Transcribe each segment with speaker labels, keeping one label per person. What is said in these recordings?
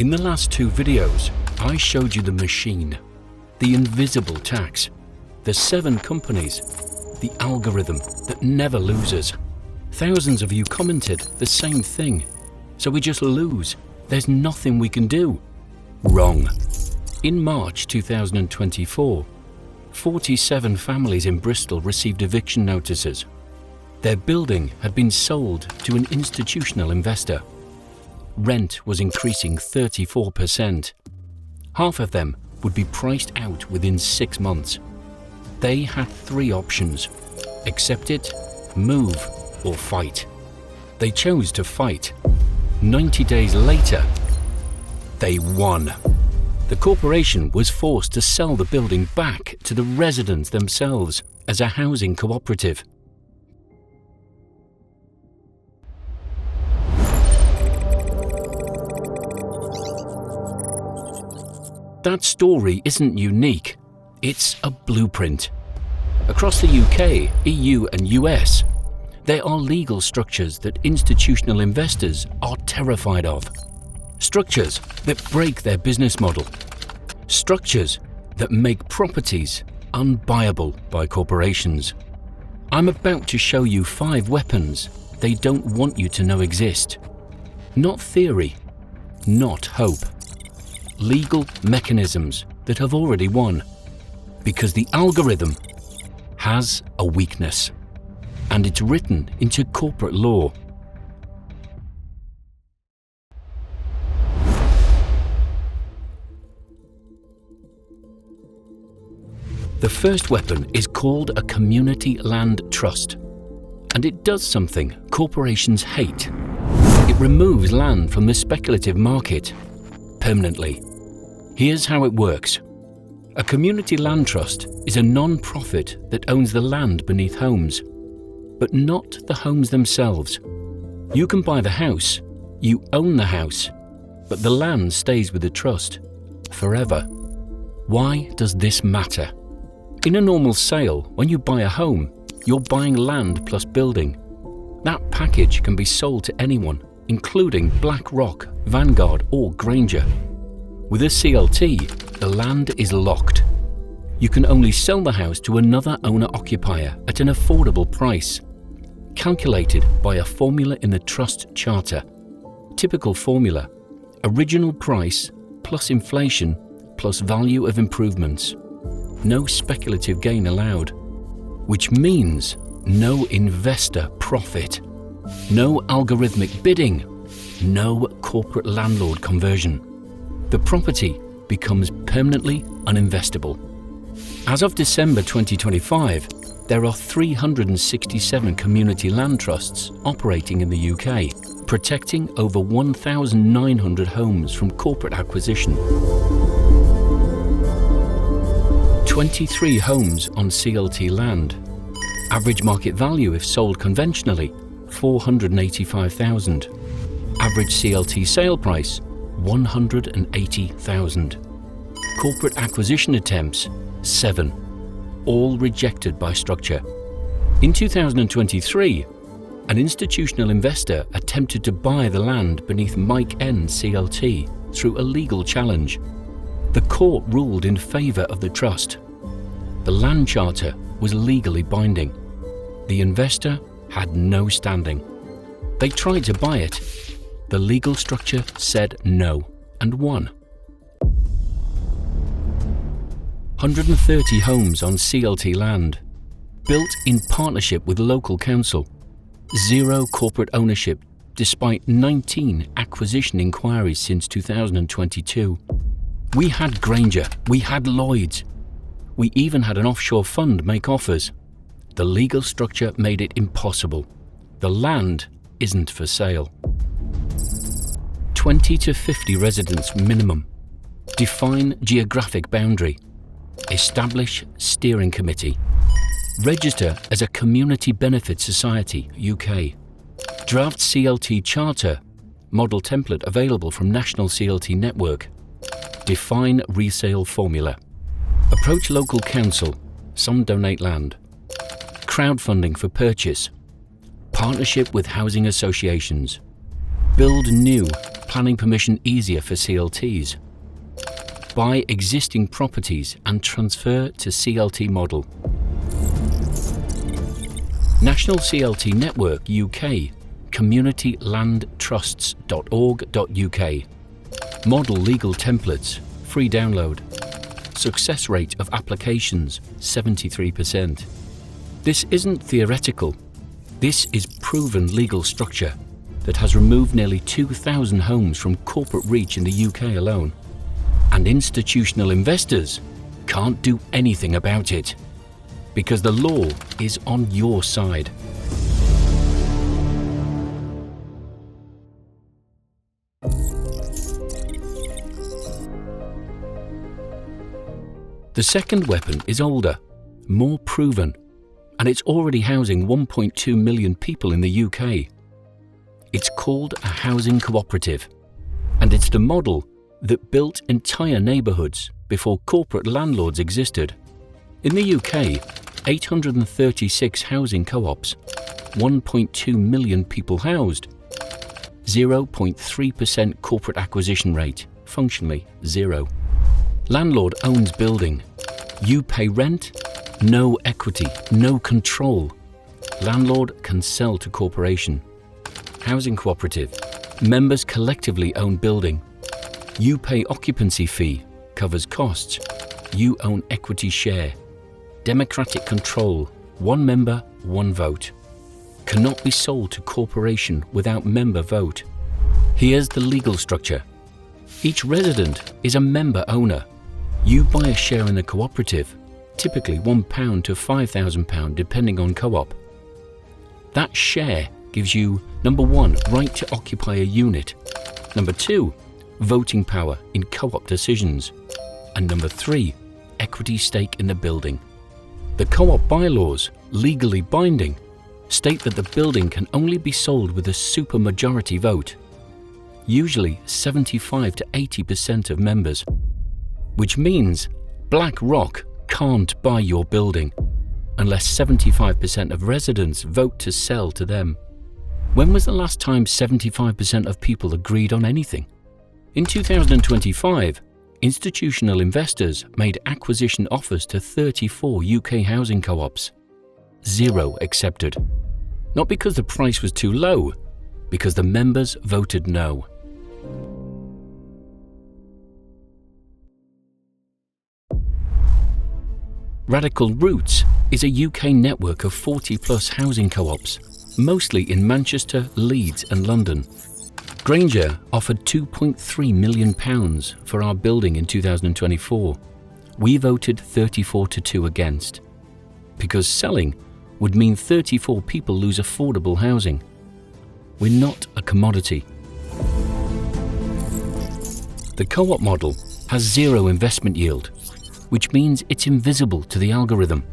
Speaker 1: In the last two videos, I showed you the machine, the invisible tax, the 7 companies, the algorithm that never loses. Thousands of you commented the same thing. So we just lose. There's nothing we can do. Wrong. In March 2024, 47 families in Bristol received eviction notices. Their building had been sold to an institutional investor. Rent was increasing 34%. Half of them would be priced out within 6 months. They had 3 options: accept it, move, or fight. They chose to fight. 90 days later, they won. The corporation was forced to sell the building back to the residents themselves as a housing cooperative. That story isn't unique, it's a blueprint. Across the UK, EU and US, there are legal structures that institutional investors are terrified of. Structures that break their business model. Structures that make properties unbuyable by corporations. I'm about to show you 5 weapons they don't want you to know exist. Not theory, not hope. Legal mechanisms that have already won, because the algorithm has a weakness, and it's written into corporate law. The first weapon is called a community land trust, and it does something corporations hate. It removes land from the speculative market permanently. Here's how it works. A community land trust is a non-profit that owns the land beneath homes, but not the homes themselves. You can buy the house, you own the house, but the land stays with the trust forever. Why does this matter? In a normal sale, when you buy a home, you're buying land plus building. That package can be sold to anyone, including BlackRock, Vanguard, or Grainger. With a CLT, the land is locked. You can only sell the house to another owner-occupier at an affordable price, calculated by a formula in the trust charter. Typical formula: original price plus inflation plus value of improvements. No speculative gain allowed, which means no investor profit, no algorithmic bidding, no corporate landlord conversion. The property becomes permanently uninvestable. As of December 2025, there are 367 community land trusts operating in the UK, protecting over 1,900 homes from corporate acquisition. 23 homes on CLT land. Average market value if sold conventionally, $485,000. Average CLT sale price, $180,000. Corporate acquisition attempts, 7. All rejected by structure. In 2023, an institutional investor attempted to buy the land beneath Mike N CLT through a legal challenge. The court ruled in favour of the trust. The land charter was legally binding. The investor had no standing. They tried to buy it. The legal structure said no and won. 130 homes on CLT land, built in partnership with local council. 0 corporate ownership despite 19 acquisition inquiries since 2022. We had Grainger, we had Lloyds. We even had an offshore fund make offers. The legal structure made it impossible. The land isn't for sale. 20 to 50 residents minimum. Define geographic boundary. Establish steering committee. Register as a community benefit society, UK. Draft CLT charter, model template available from National CLT Network. Define resale formula. Approach local council, some donate land. Crowdfunding for purchase. Partnership with housing associations. Build new, planning permission easier for CLTs. Buy existing properties and transfer to CLT model. National CLT Network UK, communitylandtrusts.org.uk. Model legal templates, free download. Success rate of applications, 73%. This isn't theoretical. This is proven legal structure that has removed nearly 2,000 homes from corporate reach in the UK alone. And institutional investors can't do anything about it, because the law is on your side. The second weapon is older, more proven, and it's already housing 1.2 million people in the UK. It's called a housing cooperative, and it's the model that built entire neighbourhoods before corporate landlords existed. In the UK, 836 housing co-ops, 1.2 million people housed, 0.3% corporate acquisition rate, functionally zero. Landlord owns building. You pay rent, no equity, no control. Landlord can sell to corporation. Housing cooperative. Members collectively own building. You pay occupancy fee, covers costs. You own equity share. Democratic control, one member, one vote. Cannot be sold to corporation without member vote. Here's the legal structure. Each resident is a member owner. You buy a share in the cooperative, typically £1 to £5,000 depending on co-op. That share gives you, number 1, right to occupy a unit, number 2, voting power in co-op decisions, and number 3, equity stake in the building. The co-op bylaws, legally binding, state that the building can only be sold with a supermajority vote, usually 75 to 80% of members, which means BlackRock can't buy your building unless 75% of residents vote to sell to them. When was the last time 75% of people agreed on anything? In 2025, institutional investors made acquisition offers to 34 UK housing co-ops. 0 accepted. Not because the price was too low, because the members voted no. Radical Roots is a UK network of 40+ housing co-ops, mostly in Manchester, Leeds and London. Grainger offered £2.3 million for our building in 2024. We voted 34-2 against, because selling would mean 34 people lose affordable housing. We're not a commodity. The co-op model has 0 investment yield, which means it's invisible to the algorithm.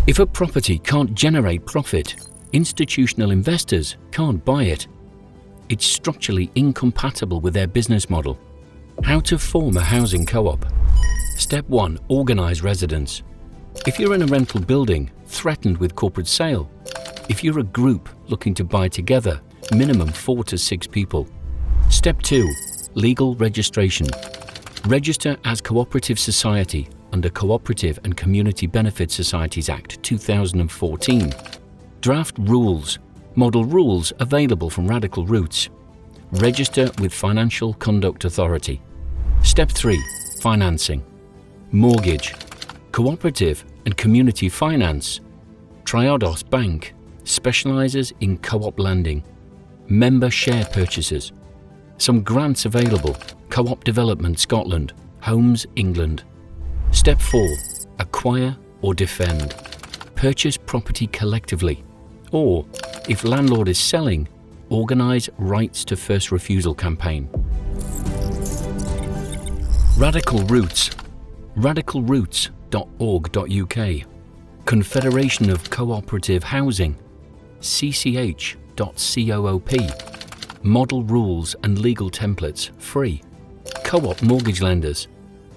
Speaker 1: If a property can't generate profit, institutional investors can't buy it. It's structurally incompatible with their business model. How to form a housing co-op. Step 1. Organise residents. If you're in a rental building, threatened with corporate sale. If you're a group looking to buy together, minimum 4 to 6 people. Step 2. Legal registration. Register as cooperative society under Cooperative and Community Benefit Societies Act 2014. Draft rules. Model rules available from Radical Roots. Register with Financial Conduct Authority. Step 3. Financing. Mortgage. Cooperative and Community Finance. Triodos Bank specialises in co-op lending. Member share purchases. Some grants available. Co-op Development Scotland. Homes England. Step 4. Acquire or defend. Purchase property collectively. Or, if landlord is selling, organise rights to first refusal campaign. Radical Roots. radicalroots.org.uk. Confederation of Cooperative Housing. cch.coop. Model rules and legal templates free. Co-op mortgage lenders.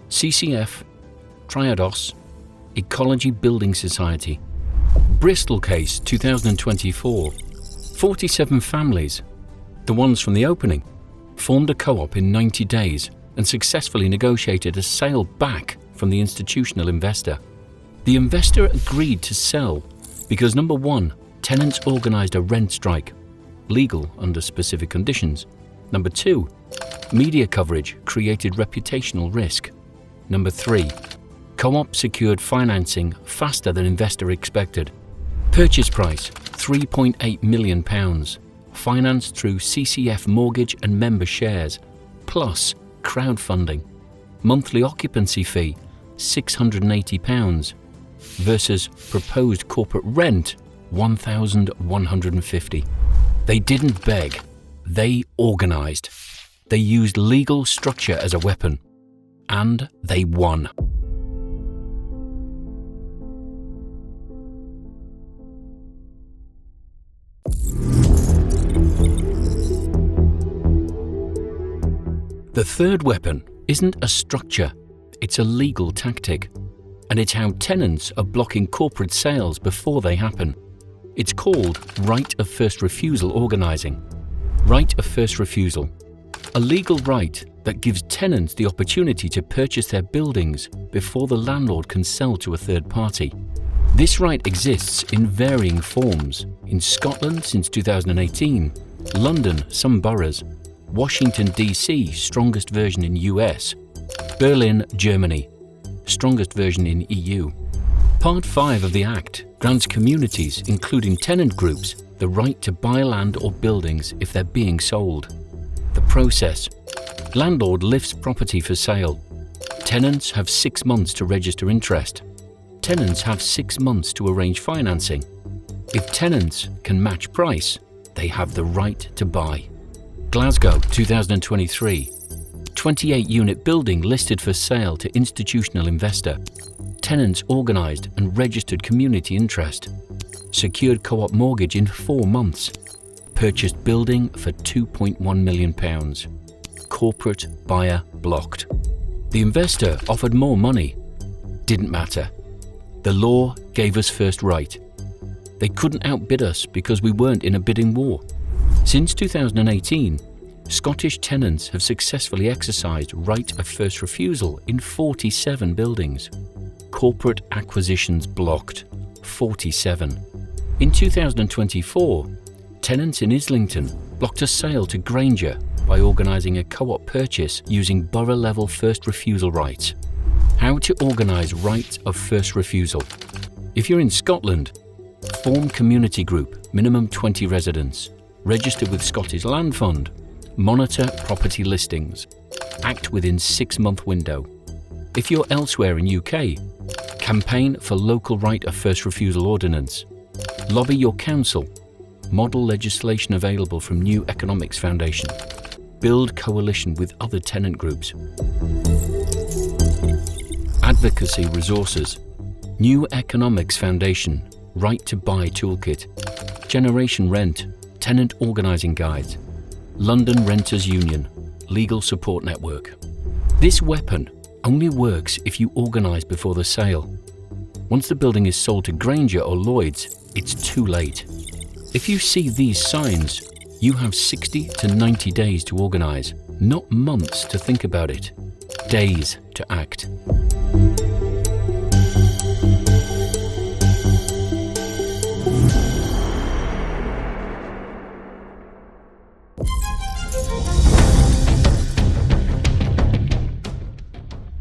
Speaker 1: CCF. Triodos. Ecology Building Society. Bristol case 2024. 47 families, the ones from the opening, formed a co-op in 90 days and successfully negotiated a sale back from the institutional investor. The investor agreed to sell because number one, tenants organised a rent strike, legal under specific conditions. Number two, media coverage created reputational risk. Number three, co-op secured financing faster than investor expected. Purchase price £3.8 million, financed through CCF mortgage and member shares, plus crowdfunding. Monthly occupancy fee £680 versus proposed corporate rent £1,150. They didn't beg, they organised. They used legal structure as a weapon, and they won. The third weapon isn't a structure, it's a legal tactic. And it's how tenants are blocking corporate sales before they happen. It's called right of first refusal organising. Right of first refusal. A legal right that gives tenants the opportunity to purchase their buildings before the landlord can sell to a third party. This right exists in varying forms. In Scotland since 2018, London, some boroughs, Washington DC, strongest version in US, Berlin, Germany, strongest version in EU. Part 5 of the Act grants communities, including tenant groups, the right to buy land or buildings if they're being sold. The process. Landlord lifts property for sale. Tenants have 6 months to register interest. Tenants have 6 months to arrange financing. If tenants can match price, they have the right to buy. Glasgow, 2023. 28-unit building listed for sale to institutional investor. Tenants organised and registered community interest. Secured co-op mortgage in 4 months. Purchased building for £2.1 million. Corporate buyer blocked. The investor offered more money. Didn't matter. The law gave us first right. They couldn't outbid us because we weren't in a bidding war. Since 2018, Scottish tenants have successfully exercised right of first refusal in 47 buildings. Corporate acquisitions blocked, 47. In 2024, tenants in Islington blocked a sale to Grainger by organising a co-op purchase using borough-level first refusal rights. How to organise right of first refusal. If you're in Scotland, form community group, minimum 20 residents, register with Scottish Land Fund, monitor property listings, act within 6-month window. If you're elsewhere in UK, campaign for local right of first refusal ordinance, lobby your council, model legislation available from New Economics Foundation, build coalition with other tenant groups. Advocacy resources, New Economics Foundation, Right to Buy Toolkit, Generation Rent, Tenant Organising Guides, London Renters Union, Legal Support Network. This weapon only works if you organise before the sale. Once the building is sold to Grainger or Lloyds, it's too late. If you see these signs, you have 60 to 90 days to organise, not months to think about it, days to act.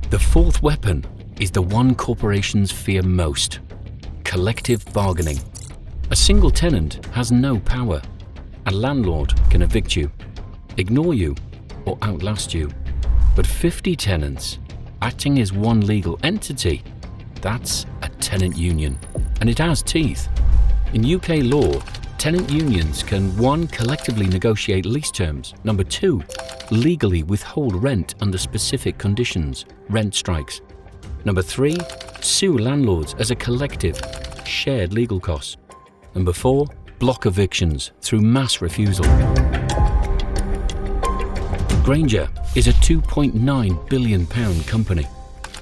Speaker 1: The fourth weapon is the one corporations fear most: collective bargaining. A single tenant has no power. A landlord can evict you, ignore you, or outlast you. But 50 tenants, acting as one legal entity, that's a tenant union, and it has teeth. In UK law, tenant unions can 1. Collectively negotiate lease terms, 2. Legally withhold rent under specific conditions, rent strikes, 3. Sue landlords as a collective, shared legal costs, 4. Block evictions through mass refusal. Grainger is a £2.9 billion company.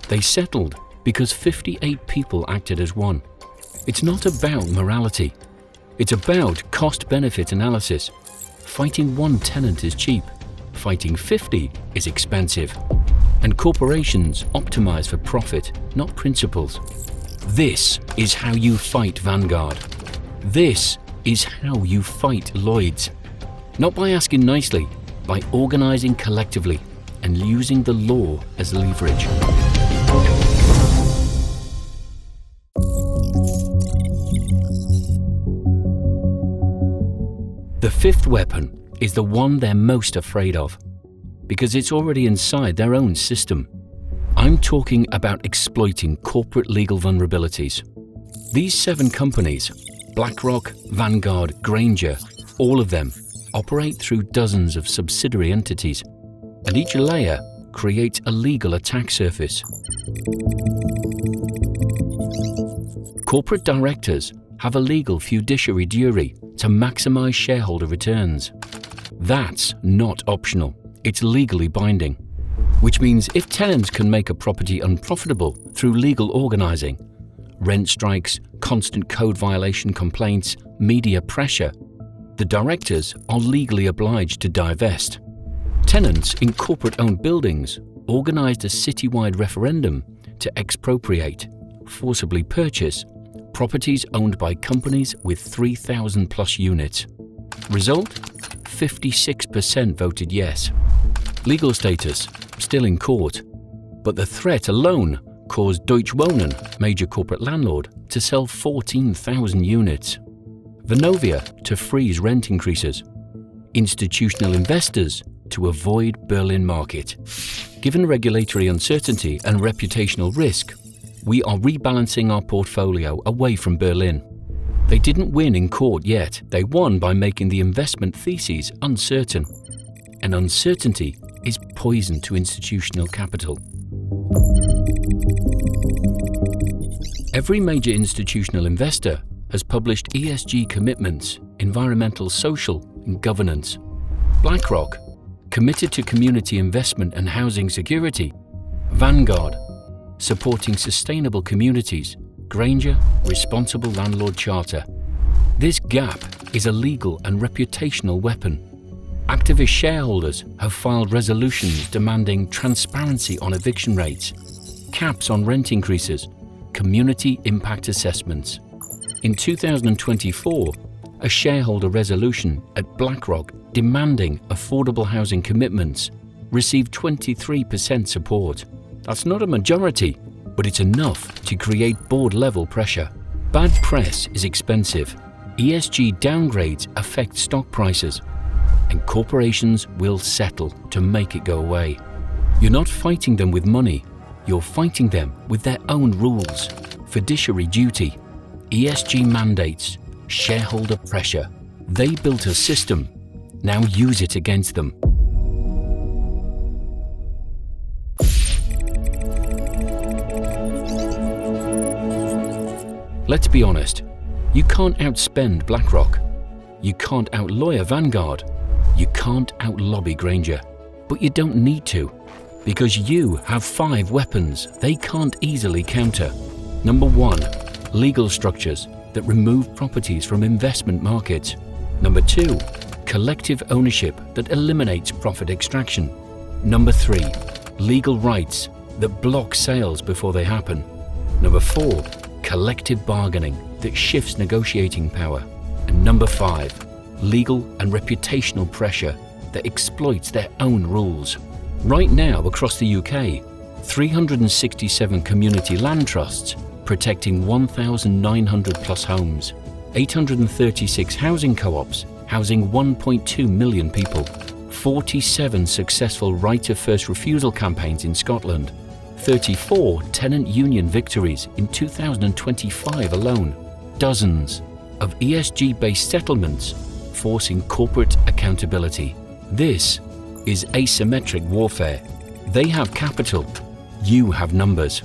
Speaker 1: They settled because 58 people acted as one. It's not about morality. It's about cost-benefit analysis. Fighting one tenant is cheap. fighting 50 is expensive. And corporations optimize for profit, not principles. This is how you fight Vanguard. This is how you fight Lloyds. Not by asking nicely, by organizing collectively and using the law as leverage. The fifth weapon is the one they're most afraid of, because it's already inside their own system. I'm talking about exploiting corporate legal vulnerabilities. These 7 companies, BlackRock, Vanguard, Grainger, all of them operate through dozens of subsidiary entities, and each layer creates a legal attack surface. Corporate directors have a legal fiduciary duty to maximize shareholder returns. That's not optional, it's legally binding. Which means if tenants can make a property unprofitable through legal organizing, rent strikes, constant code violation complaints, media pressure, the directors are legally obliged to divest. Tenants in corporate-owned buildings organized a citywide referendum to expropriate, forcibly purchase, properties owned by companies with 3,000 plus units. Result? 56% voted yes. Legal status? Still in court. But the threat alone caused Deutsche Wohnen, major corporate landlord, to sell 14,000 units. Vonovia to freeze rent increases. Institutional investors to avoid Berlin market. Given regulatory uncertainty and reputational risk, we are rebalancing our portfolio away from Berlin. They didn't win in court yet. They won by making the investment theses uncertain. And uncertainty is poison to institutional capital. Every major institutional investor has published ESG commitments, environmental, social, and governance. BlackRock, committed to community investment and housing security. Vanguard, supporting sustainable communities. Grainger, responsible landlord charter. This gap is a legal and reputational weapon. Activist shareholders have filed resolutions demanding transparency on eviction rates, caps on rent increases, community impact assessments. In 2024, a shareholder resolution at BlackRock demanding affordable housing commitments received 23% support. That's not a majority, but it's enough to create board-level pressure. Bad press is expensive. ESG downgrades affect stock prices, and corporations will settle to make it go away. You're not fighting them with money, you're fighting them with their own rules, fiduciary duty, ESG mandates, shareholder pressure. They built a system, now use it against them. Let's be honest, you can't outspend BlackRock, you can't outlawyer Vanguard, you can't outlobby Grainger, but you don't need to, because you have 5 weapons they can't easily counter. Number 1, legal structures that remove properties from investment markets. Number 2, collective ownership that eliminates profit extraction. Number 3, legal rights that block sales before they happen. Number 4, collective bargaining that shifts negotiating power. And number 5, legal and reputational pressure that exploits their own rules. Right now across the UK, 367 community land trusts protecting 1,900 plus homes, 836 housing co-ops housing 1.2 million people, 47 successful right of first refusal campaigns in Scotland, 34 tenant union victories in 2025 alone, dozens of ESG-based settlements forcing corporate accountability. This is asymmetric warfare. They have capital, you have numbers.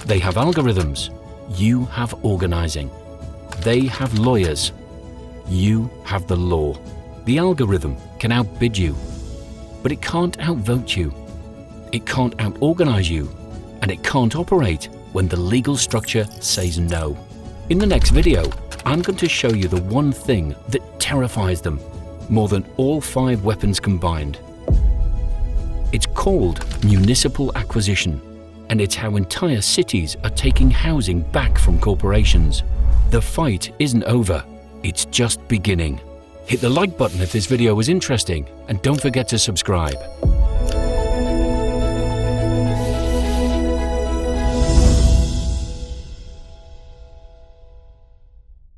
Speaker 1: They have algorithms, you have organizing. They have lawyers, you have the law. The algorithm can outbid you, but it can't outvote you. It can't outorganize you, and it can't operate when the legal structure says no. In the next video, I'm going to show you the one thing that terrifies them more than all 5 weapons combined. It's called municipal acquisition, and it's how entire cities are taking housing back from corporations. The fight isn't over, it's just beginning. Hit the like button if this video was interesting, and don't forget to subscribe.